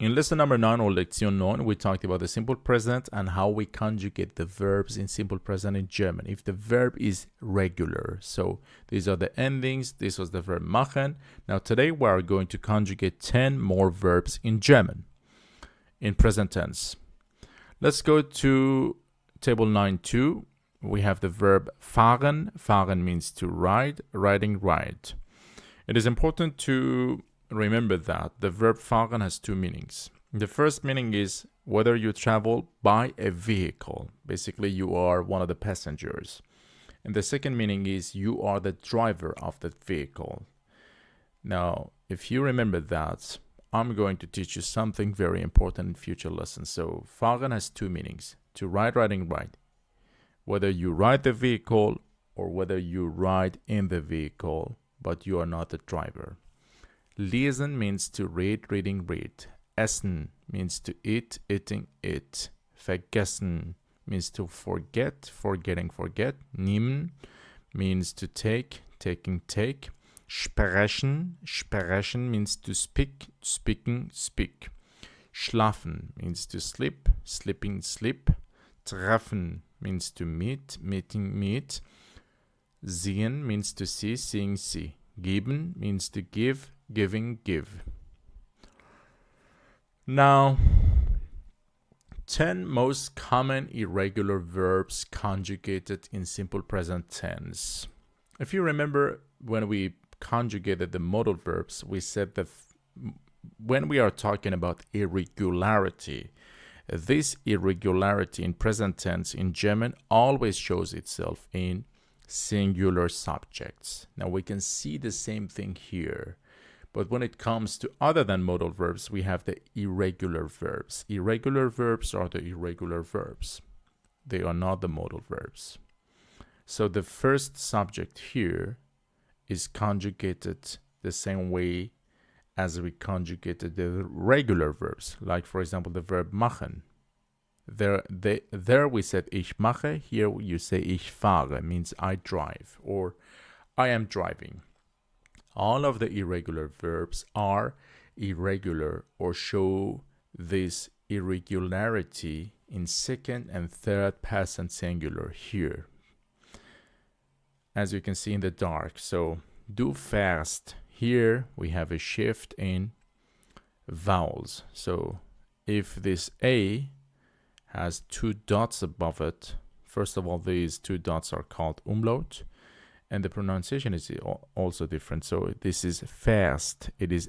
In lesson number 9 or Lektion 9, we talked about the simple present and how we conjugate the verbs in simple present in German. If the verb is regular. So these are the endings. This was the verb machen. Now today we are going to conjugate 10 more verbs in German in present tense. Let's go to table 9.2. We have the verb fahren. Fahren means to ride, riding, ride. It is important to remember that the verb fahren has two meanings. The first meaning is whether you travel by a vehicle. Basically, you are one of the passengers. And the second meaning is you are the driver of that vehicle. Now, if you remember that, I'm going to teach you something very important in future lessons. So, fahren has two meanings. To ride, riding, ride. Whether you ride the vehicle or whether you ride in the vehicle, but you are not the driver. Lesen means to read, reading, read. Essen means to eat, eating, eat. Vergessen means to forget, forgetting, forget. Nehmen means to take, taking, take. Sprechen, sprechen means to speak, speaking, speak. Schlafen means to sleep, sleeping, sleep. Treffen means to meet, meeting, meet. Sehen means to see, seeing, see. Geben means to give, giving, give. Now, 10 most common irregular verbs conjugated in simple present tense. If you remember when we conjugated the modal verbs, we said that when we are talking about irregularity, this irregularity in present tense in German always shows itself in singular subjects. Now we can see the same thing here. But when it comes to other than modal verbs, we have the irregular verbs. Irregular verbs are the irregular verbs. They are not the modal verbs. So the first subject here is conjugated the same way as we conjugated the regular verbs. Like, for example, the verb machen. There we said ich mache. Here you say ich fahre, means I drive or I am driving. All of the irregular verbs are irregular or show this irregularity in second and third person singular here, as you can see in the dark. So du fährst, here we have a shift in vowels. So if this A has two dots above it, first of all, these two dots are called umlaut, and the pronunciation is also different. So this is fährst, it is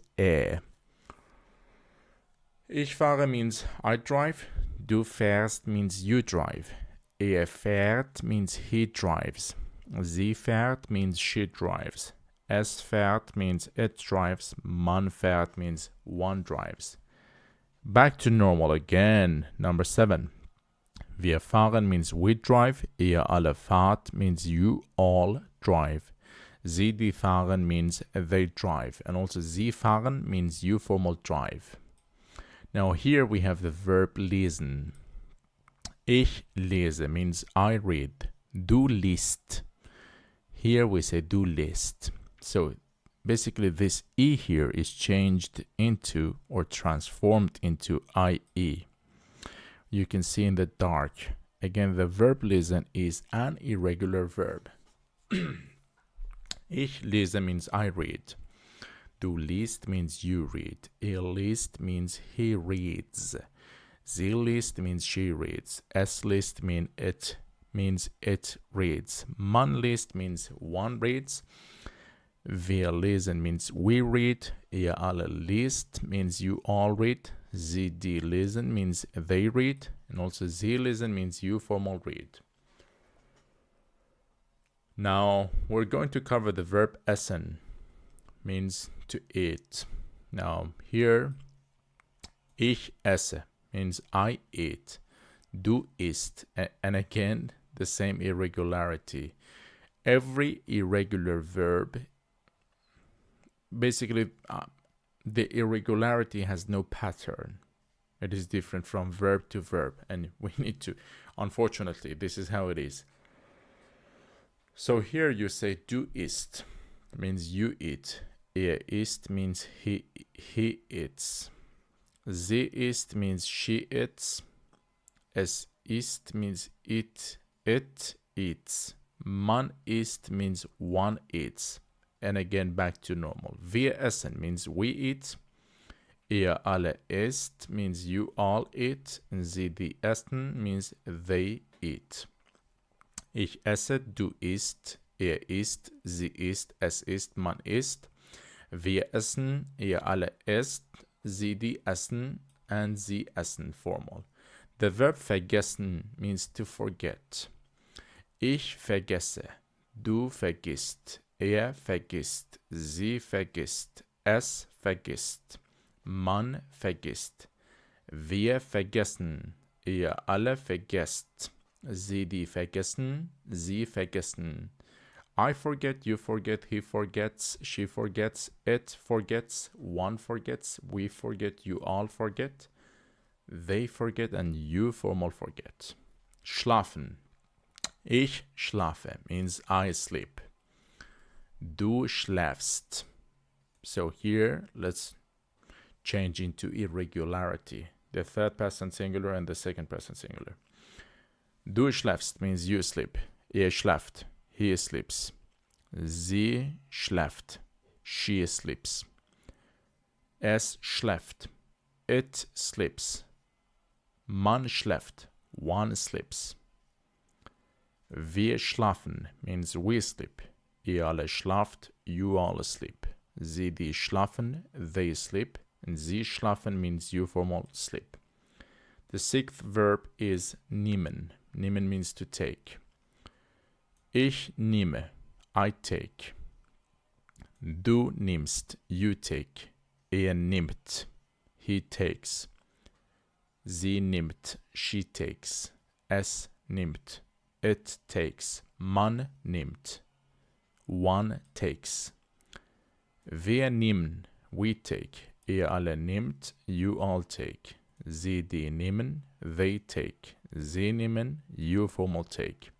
Ich fahre means I drive, du fährst means you drive, fährt means he drives, sie fährt means she drives, es fährt means it drives, man fährt means one drives. Back to normal again. Number 7. Wir fahren means we drive. Ihr alle fahrt means you all drive. Sie die fahren means they drive. And also sie fahren means you formal drive. Now here we have the verb lesen. Ich lese means I read. Du liest. Here we say du liest. So basically this E here is changed into or transformed into IE. You can see in the dark. Again, the verb lesen is an irregular verb. Ich lese means I read. Du liest means you read. Liest means he reads. Sie liest means she reads. Es liest means it reads. Man liest means one reads. Wir lesen means we read. Ihr alle liest means you all read. Sie die lesen means they read. And also sie lesen means you formal read. Now we're going to cover the verb essen, means to eat. Now here, ich esse means I eat. Du isst, and again the same irregularity. Every irregular verb, basically the irregularity has no pattern. It is different from verb to verb, and we need to, unfortunately, this is how it is. So here you say du isst, means you eat. Isst means he eats. Sie ist means she eats. Es ist means it eats. Man isst means one eats. And again, back to normal. Wir essen means we eat. Ihr alle esst means you all eat. And sie die essen means they eat. Ich esse, du isst, er isst, sie isst, es isst, man isst. Wir essen, ihr alle esst, sie die essen, and sie essen formal. The verb vergessen means to forget. Ich vergesse, du vergisst, er vergisst, sie vergisst, es vergisst, man vergisst. Wir vergessen, ihr alle vergesst, sie die vergessen, sie vergessen. I forget, you forget, he forgets, she forgets, it forgets, one forgets, we forget, you all forget, they forget, and you formal forget. Schlafen. Ich schlafe means I sleep. Du schläfst. So here, let's change into irregularity. The third person singular and the second person singular. Du schläfst means you sleep. Er schläft. He sleeps. Sie schläft. She sleeps. Es schläft. It sleeps. Man schläft. One sleeps. Wir schlafen means we sleep. Ihr alle schlaft. You all sleep. Sie die schlafen. They sleep. And sie schlafen means you formal sleep. The sixth verb is nehmen. Nehmen means to take. Ich nehme, I take. Du nimmst, you take. Er nimmt, he takes. Sie nimmt, she takes. Es nimmt, it takes. Man nimmt, one takes. Wir nehmen, we take. Ihr alle nimmt, you all take. Sie die nehmen, they take. Sie nehmen, you formal take.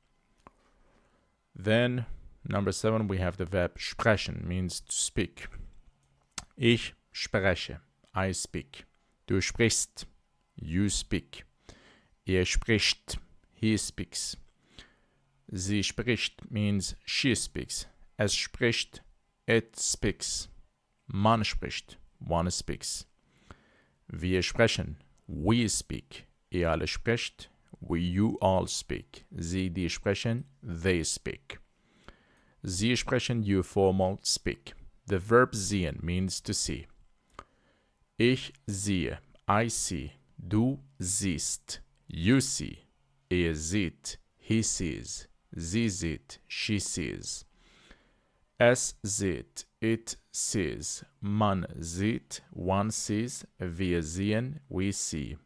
Then, number 7, we have the verb sprechen, means to speak. Ich spreche, I speak. Du sprichst, you speak. Er spricht, he speaks. Sie spricht means she speaks. Es spricht, it speaks. Man spricht, one speaks. Wir sprechen, we speak. Ihr alle spricht, you all speak. Sie die sprechen, they speak. Sie sprechen, you formal speak. The verb sehen means to see. Ich sehe, I see. Du siehst, you see. Er sieht, he sees. Sie sieht, she sees. Es sieht, it sees. Man sieht, one sees. Wir sehen, we see.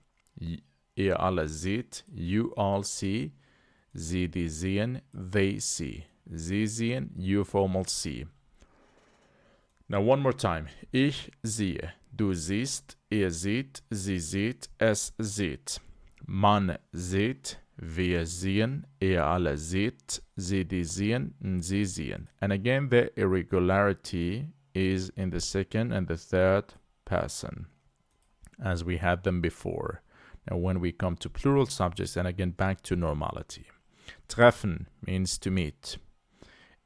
Ihr alle seht, you all see. Sie die sehen, they see. Sie sehen, you formal see. Now one more time. Ich sehe, du siehst, er sieht, sie sieht, es sieht. Man sieht, wir sehen, ihr alle seht, sie die sehen, und sie sehen. And again, the irregularity is in the second and the third person, as we had them before. Now when we come to plural subjects, and again back to normality. Treffen means to meet.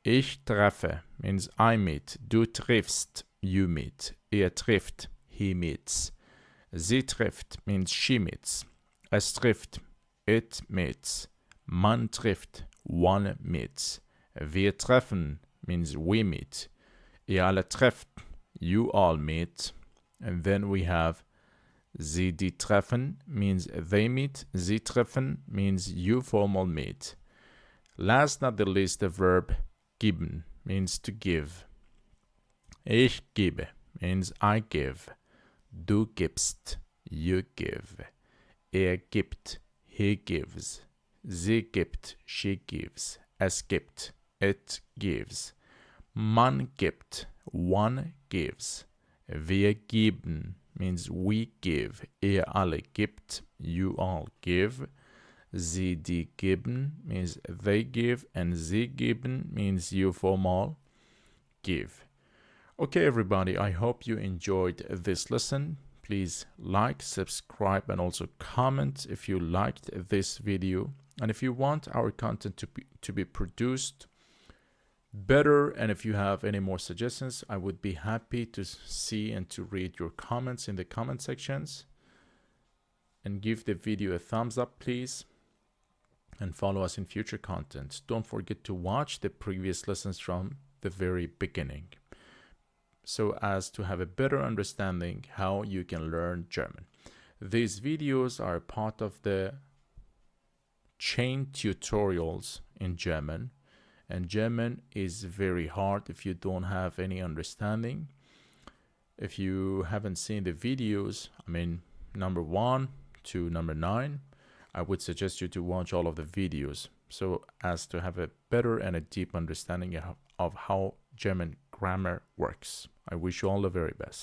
Ich treffe means I meet. Du triffst, you meet. Er trifft, he meets. Sie trifft means she meets. Es trifft, it meets. Man trifft, one meets. Wir treffen means we meet. Ihr alle trefft, you all meet. And then we have Sie die treffen means they meet. Sie treffen means you formal meet. Last not the least, the verb geben means to give. Ich gebe means I give. Du gibst, you give. Er gibt, he gives. Sie gibt, she gives. Es gibt, it gives. Man gibt, one gives. Wir geben means we give. Ihr alle gibt, you all give. Sie die geben means they give, and sie geben means you formal give. Okay, everybody, I hope you enjoyed this lesson. Please like, subscribe, and also comment if you liked this video. And if you want our content to be produced better, and if you have any more suggestions, I would be happy to see and to read your comments in the comment sections. And give the video a thumbs up, please. And follow us in future content. Don't forget to watch the previous lessons from the very beginning, so as to have a better understanding how you can learn German. These videos are part of the chain tutorials in German, and German is very hard if you don't have any understanding. If you haven't seen the videos, I mean number 1 to number 9, I would suggest you to watch all of the videos, so as to have a better and a deep understanding of how German grammar works. I wish you all the very best.